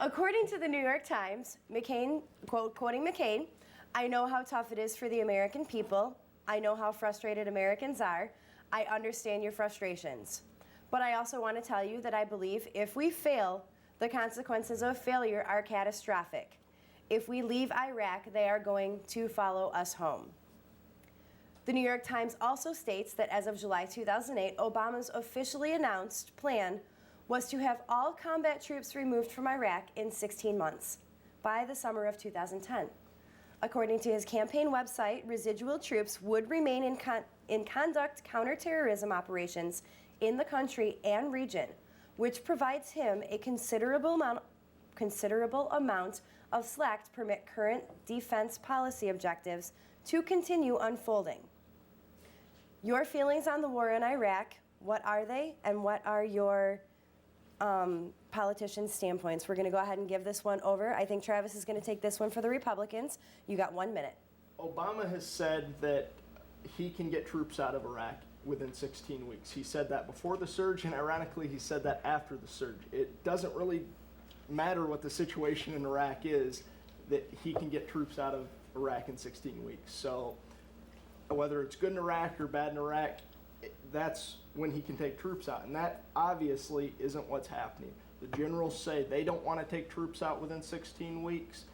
According to the New York Times, McCain, quoting McCain, "I know how tough it is for the American people. I know how frustrated Americans are. I understand your frustrations. But I also want to tell you that I believe if we fail, the consequences of failure are catastrophic. If we leave Iraq, they are going to follow us home." The New York Times also states that as of July 2008, Obama's officially announced plan was to have all combat troops removed from Iraq in 16 months by the summer of 2010. According to his campaign website, residual troops would remain in conduct counterterrorism operations in the country and region, which provides him a considerable amount of slack to permit current defense policy objectives to continue unfolding. Your feelings on the war in Iraq, what are they, and what are your politicians' standpoints? We're going to go ahead and give this one over. I think Travis is going to take this one for the Republicans. You got 1 minute. Obama has said that he can get troops out of Iraq within 16 weeks. He said that before the surge, and ironically, he said that after the surge. It doesn't really matter what the situation in Iraq is, that he can get troops out of Iraq in 16 weeks. So whether it's good in Iraq or bad in Iraq, that's when he can take troops out. And that obviously isn't what's happening. The generals say they don't want to take troops out within 16 weeks.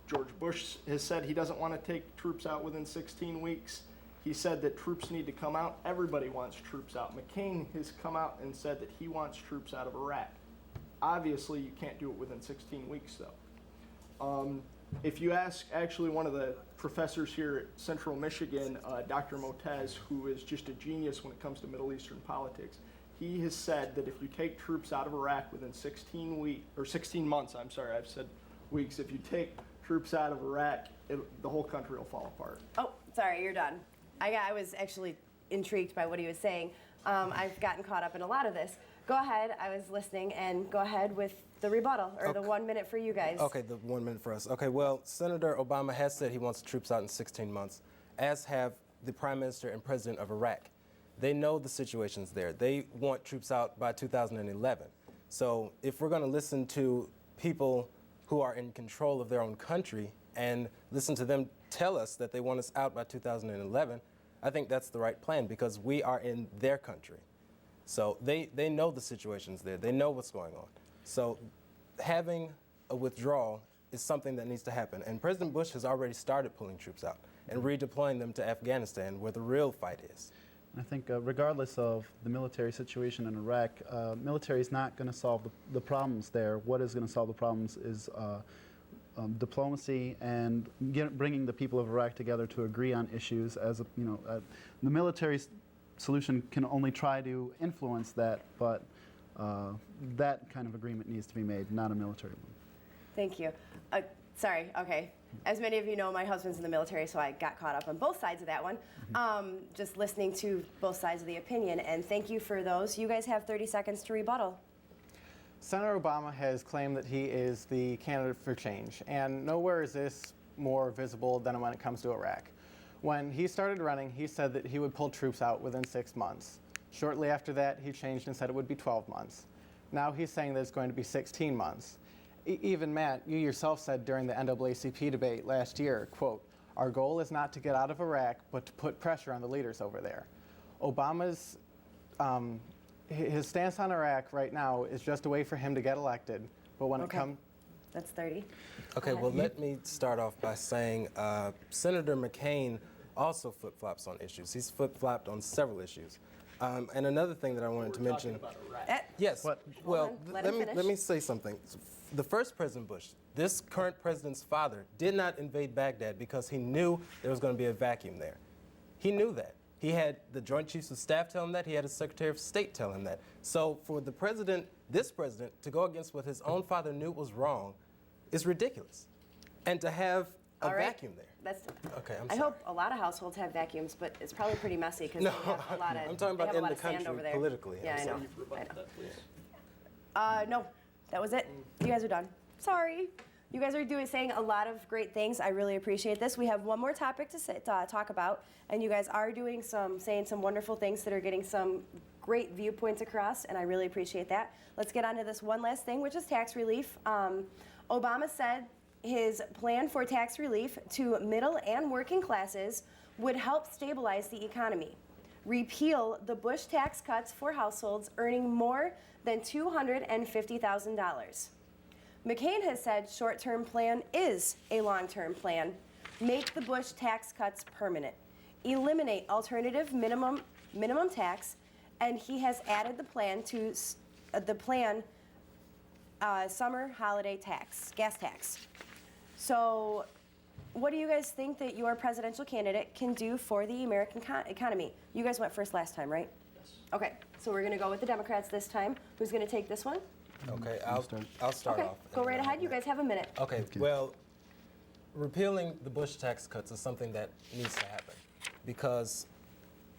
George Bush has said he doesn't want to take troops out within 16 weeks. He said that troops need to come out. Everybody wants troops out. McCain has come out and said that he wants troops out of Iraq. Obviously, you can't do it within 16 weeks, though. If you ask actually one of the professors here at Central Michigan, Dr. Motez, who is just a genius when it comes to Middle Eastern politics, he has said that if you take troops out of Iraq within 16 months, I'm sorry, I've said weeks, if you take troops out of Iraq, the whole country will fall apart. Oh, sorry, you're done. I was actually intrigued by what he was saying. I've gotten caught up in a lot of this. Go ahead, I was listening, and go ahead with the rebuttal, or the 1 minute for you guys. Okay, the 1 minute for us. Okay, well, Senator Obama has said he wants troops out in 16 months, as have the Prime Minister and President of Iraq. They know the situation's there. They want troops out by 2011. So if we're going to listen to people who are in control of their own country and listen to them tell us that they want us out by 2011, I think that's the right plan, because we are in their country. So they know the situation's there. They know what's going on. So having a withdrawal is something that needs to happen. And President Bush has already started pulling troops out and redeploying them to Afghanistan, where the real fight is. I think regardless of the military situation in Iraq, military is not going to solve the problems there. What is going to solve the problems is diplomacy and bringing the people of Iraq together to agree on issues. The military solution can only try to influence that, but that kind of agreement needs to be made, not a military one. Thank you. Sorry, okay. As many of you know, my husband's in the military, so I got caught up on both sides of that one. Just listening to both sides of the opinion, and thank you for those. You guys have 30 seconds to rebuttal. Senator Obama has claimed that he is the candidate for change, and nowhere is this more visible than when it comes to Iraq. When he started running, he said that he would pull troops out within 6 months. Shortly after that, he changed and said it would be 12 months. Now he's saying that it's going to be 16 months. Even Matt, you yourself said during the NAACP debate last year, quote, "Our goal is not to get out of Iraq, but to put pressure on the leaders over there." Obama's his stance on Iraq right now is just a way for him to get elected. But when it comes... That's 30. Okay, well, let me start off by saying Senator McCain also flip-flops on issues. He's flip-flopped on several issues. And another thing that I wanted to mention... Yes, well, let me say something. The first President Bush, this current president's father, did not invade Baghdad because he knew there was going to be a vacuum there. He knew that. He had the Joint Chiefs of Staff tell him that. He had his Secretary of State tell him that. So for the president, this president, to go against what his own father knew was wrong is ridiculous. And to have a vacuum there. Okay, I'm sorry. I hope a lot of households have vacuums, but it's probably pretty messy because a lot of I'm talking about in the country politically. Yeah, I know. No, that was it. You guys are done. Sorry. You guys are saying a lot of great things. I really appreciate this. We have one more topic to talk about, and you guys are saying some wonderful things that are getting some great viewpoints across, and I really appreciate that. Let's get on to this one last thing, which is tax relief. Obama said his plan for tax relief to middle and working classes would help stabilize the economy. Repeal the Bush tax cuts for households earning more than $250,000. McCain has said short-term plan is a long-term plan. Make the Bush tax cuts permanent. Eliminate alternative minimum tax, and he has added the plan to summer holiday tax, gas tax. So what do you guys think that your presidential candidate can do for the American economy? You guys went first last time, right? Yes. Okay, so we're going to go with the Democrats this time. Who's going to take this one? Okay, I'll start Okay, off. go right ahead. You guys have a minute. Okay, well, repealing the Bush tax cuts is something that needs to happen because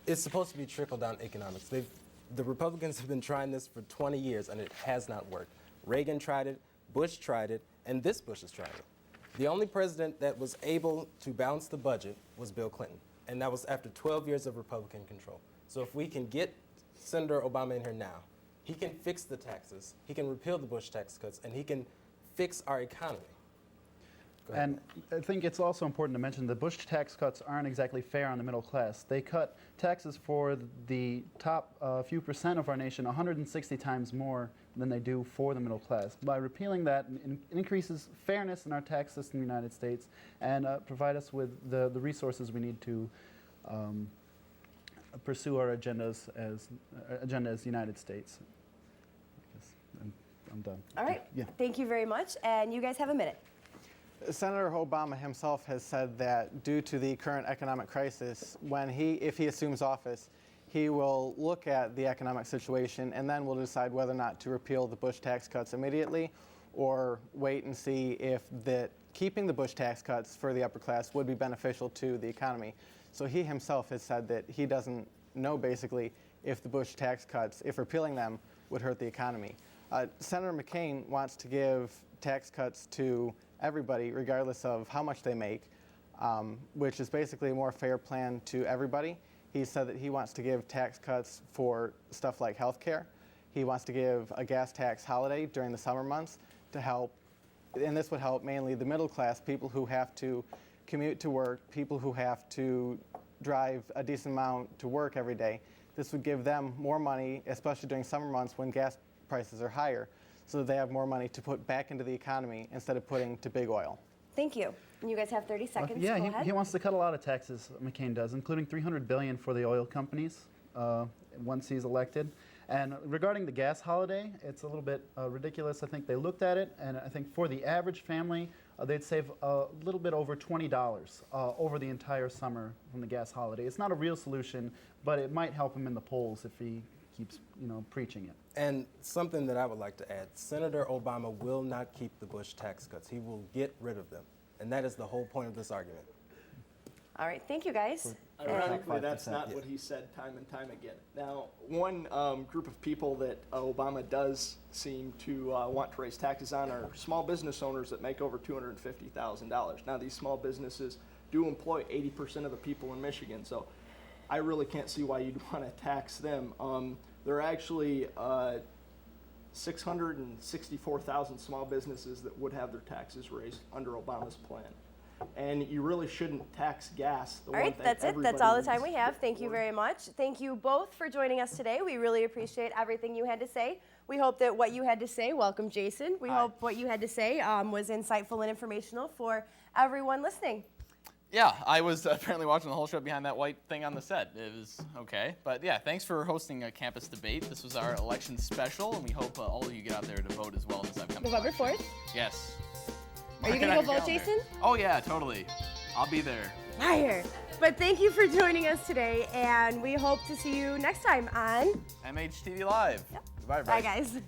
it's supposed to be trickle-down economics. The Republicans have been trying this for 20 years, and it has not worked. Reagan tried it, Bush tried it, and this Bush is trying it. The only president that was able to balance the budget was Bill Clinton, and that was after 12 years of Republican control. So if we can get Senator Obama in here now, he can fix the taxes, he can repeal the Bush tax cuts, and he can fix our economy. Go ahead. And I think it's also important to mention the Bush tax cuts aren't exactly fair on the middle class. They cut taxes for the top few percent of our nation 160 times more than they do for the middle class. By repealing that, it increases fairness in our tax system in the United States and provide us with the resources we need to pursue our agenda as the United States. I guess I'm done. All right. Yeah. Thank you very much, and you guys have a minute. Senator Obama himself has said that due to the current economic crisis, if he assumes office, he will look at the economic situation and then will decide whether or not to repeal the Bush tax cuts immediately or wait and see if keeping the Bush tax cuts for the upper class would be beneficial to the economy. So he himself has said that he doesn't know basically if the Bush tax cuts, if repealing them, would hurt the economy. Senator McCain wants to give tax cuts to everybody regardless of how much they make, which is basically a more fair plan to everybody. He said that he wants to give tax cuts for stuff like health care. He wants to give a gas tax holiday during the summer months to help, and this would help mainly the middle class, people who have to commute to work, people who have to drive a decent amount to work every day. This would give them more money, especially during summer months when gas prices are higher, so that they have more money to put back into the economy instead of putting to big oil. Thank you. And you guys have 30 seconds. Yeah, Go ahead. he wants to cut a lot of taxes, McCain does, including $300 billion for the oil companies once he's elected. And regarding the gas holiday, it's a little bit ridiculous. I think they looked at it, and I think for the average family, they'd save a little bit over $20 over the entire summer from the gas holiday. It's not a real solution, but it might help him in the polls if he keeps, preaching it. And something that I would like to add, Senator Obama will not keep the Bush tax cuts. He will get rid of them. And that is the whole point of this argument. All right. Thank you, guys. Ironically, that's 5%, not yeah. what he said time and time again. Now, one group of people that Obama does seem to want to raise taxes on are small business owners that make over $250,000. Now, these small businesses do employ 80% of the people in Michigan, so I really can't see why you'd want to tax them. There are actually 664,000 small businesses that would have their taxes raised under Obama's plan. And you really shouldn't tax gas. All right, that's it. That's all the time we have. Thank you very much. Thank you both for joining us today. We really appreciate everything you had to say. We hope that what you had to say, welcome Jason, we hope what you had to say was insightful and informational for everyone listening. Yeah, I was apparently watching the whole show behind that white thing on the set. It was okay. But yeah, thanks for hosting a campus debate. This was our election special, and we hope all of you get out there to vote as well in this upcoming November election. 4th? Yes. Are you Mark it going on to go your vote, calendar. Jason? Oh, yeah, totally. I'll be there. Liar. But thank you for joining us today, and we hope to see you next time on MHTV Live. Yep. Goodbye, Bye, everybody. guys.